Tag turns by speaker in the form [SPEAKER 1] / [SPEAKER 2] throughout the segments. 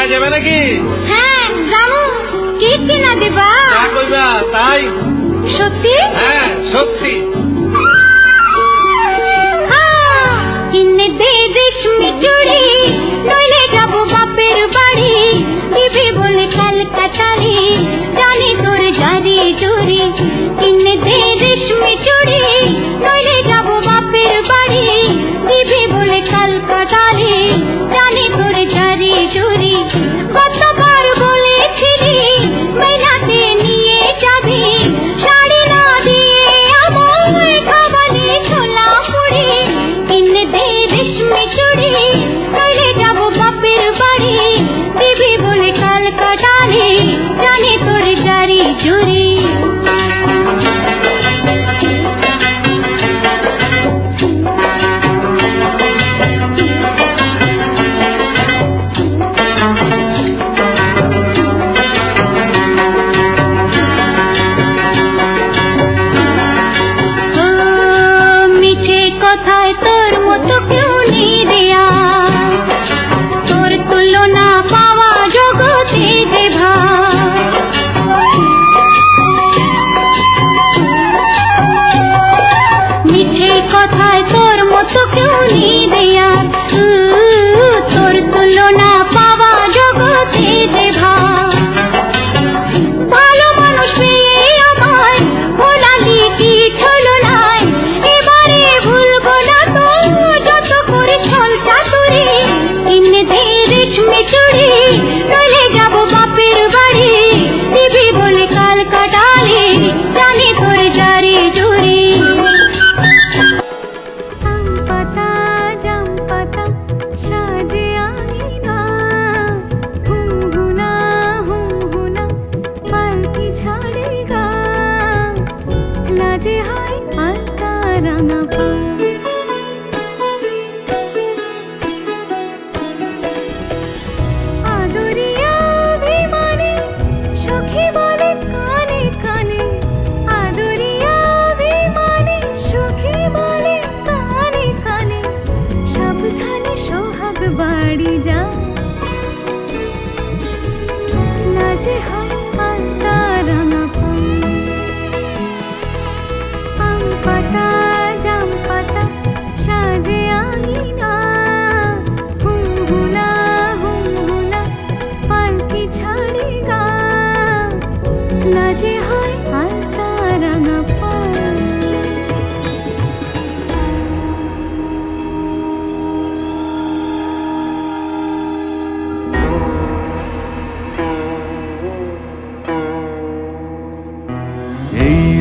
[SPEAKER 1] মেলায় যাবে নাকি?
[SPEAKER 2] হ্যাঁ যাবো। কি কিনা দিবা?
[SPEAKER 1] যা কইবা তাই।
[SPEAKER 2] সত্যি?
[SPEAKER 1] হ্যাঁ সত্যি।
[SPEAKER 2] কিনে দে রেশমি চুড়ি, নইলে যাবো বাপের বাড়ি। দিবি বলে কলকাতারে, জানি তোর জারি জুড়ি। কিনে দে রেশমি চুড়ি, নইলে যাবো বাপের বাড়ি। দিবি বলে কলকাতারে, জানি তোর জারি জুড়ি। কতবার বলেছিলি মেলাতে নিয়ে যাবি, শাড়ি না দিয়ে আমায় খাওয়ালি ছোলা মুড়ি। কিনে দে রেশমি চুড়ি, নইলে যাবো বাপের বাড়ি। দিবি বলে কলকাতারে, জানি তোর জারি জুড়ি। কথায় তোর মতো কেউ নেই দেয়া, তোর তুলনা পাওয়া জগতে যে মিঠে কথায় তোর মতো কেউ নেই দেয়া, তোর তুলনা পাওয়া জগতে যে ভালো মানুষ পেয়ে আমায় ভোলালি কি ছলো নাই। এবারে ভুলবো না তো যত করে ছল চাতুরি। কিনে দে রেশমি চুড়ি, নইলে যাবো বাপের বাড়ি। দিবি বলে কলকাতারে, জানি তোর জারি জুড়ি।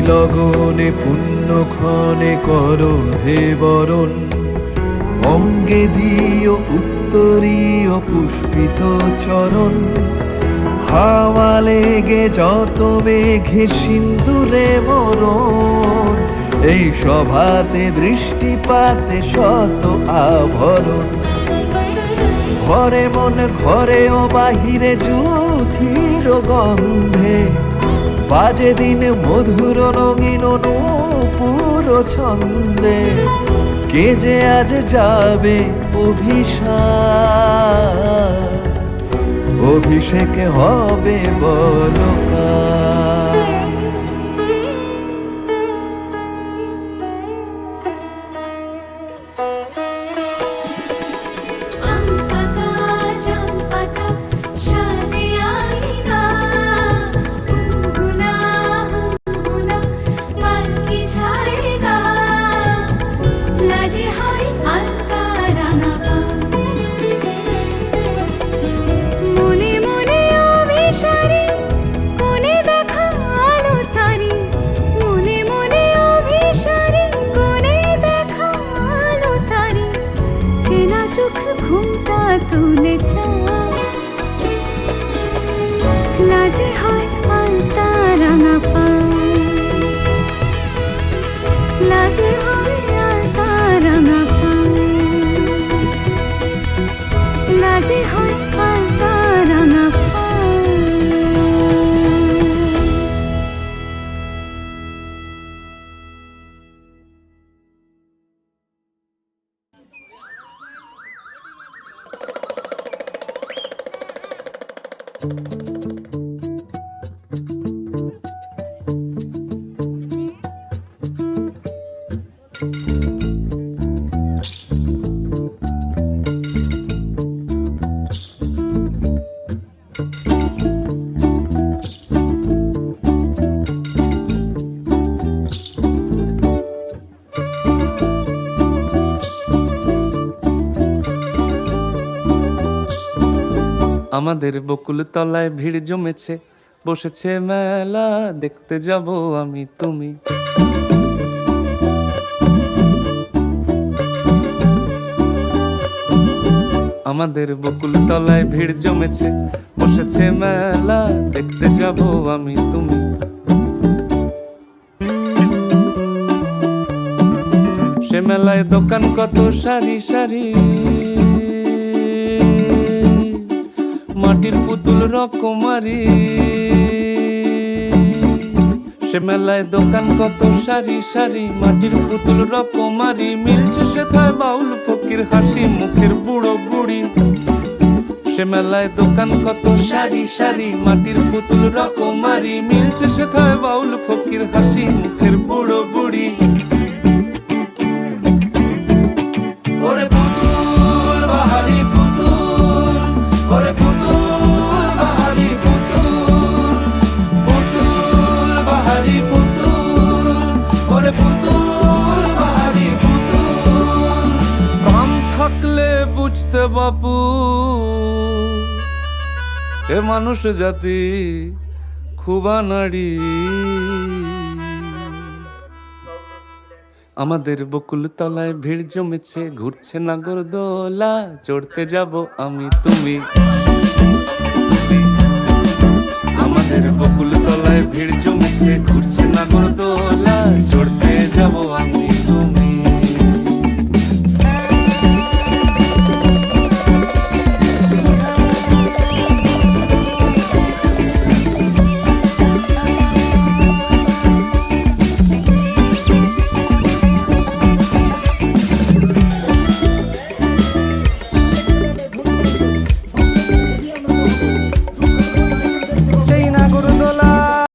[SPEAKER 3] লগনে পুণ্যক্ষণে করো হে বরণ, অঙ্গে দিও উত্তরীয় পুষ্পিত চরণ। হাওয়া লেগে যত মেঘে সিন্দুরে মরণ, এই সভাতে দৃষ্টিপাতে শত আভরণ। ঘরে মন ঘরে ও বাহিরে যুথির গন্ধে, বাজে দিন মধুর রঙিন নূপুর ছন্দে। কে যে আজ যাবে অভিষেকে হবে বলকা।
[SPEAKER 2] তুলে লাজে হয় আলতা রাঙা পা, লাজে হয় আলতা রাঙা পা, লাজে হয় আলতা রাঙা পা।
[SPEAKER 4] আমাদের বকুল তলায় ভিড় জমেছে, বসেছে মেলা, দেখতে যাব আমি তুমি। আমাদের বকুল তলায় ভিড় জমেছে, বসেছে মেলা, দেখতে যাব আমি তুমি। সে মেলায় দোকান কত সারি সারি, মাটির পুতুল রকমারি। সে মেলায় দোকান কত সারি সারি, মাটির পুতুল রকমারি। মিলছে সেথায় বাউল ফকির হাসি মুখের বুড়ো বুড়ি। সে মেলায় দোকান কত সারি সারি, মাটির পুতুল রকমারি। মিলছে সেথায় বাউল ফকির হাসি মুখের বুড়ো বুড়ি। ওরে পুতুল বাহারি পুতুল, ওরে পুতুল বাহারি পুতুল, পুতুল বাহারি পুতুল, ওরে পুতুল বাহারি পুতুল। প্রাণ থাকলে বুঝতে বাপু, এ মানুষ জাতি খুবা নারী। আমাদের বকুল তলায় ভিড় জমেছে, ঘুরছে নাগরদোলা, চড়তে যাব আমি তুমি। আমাদের বকুল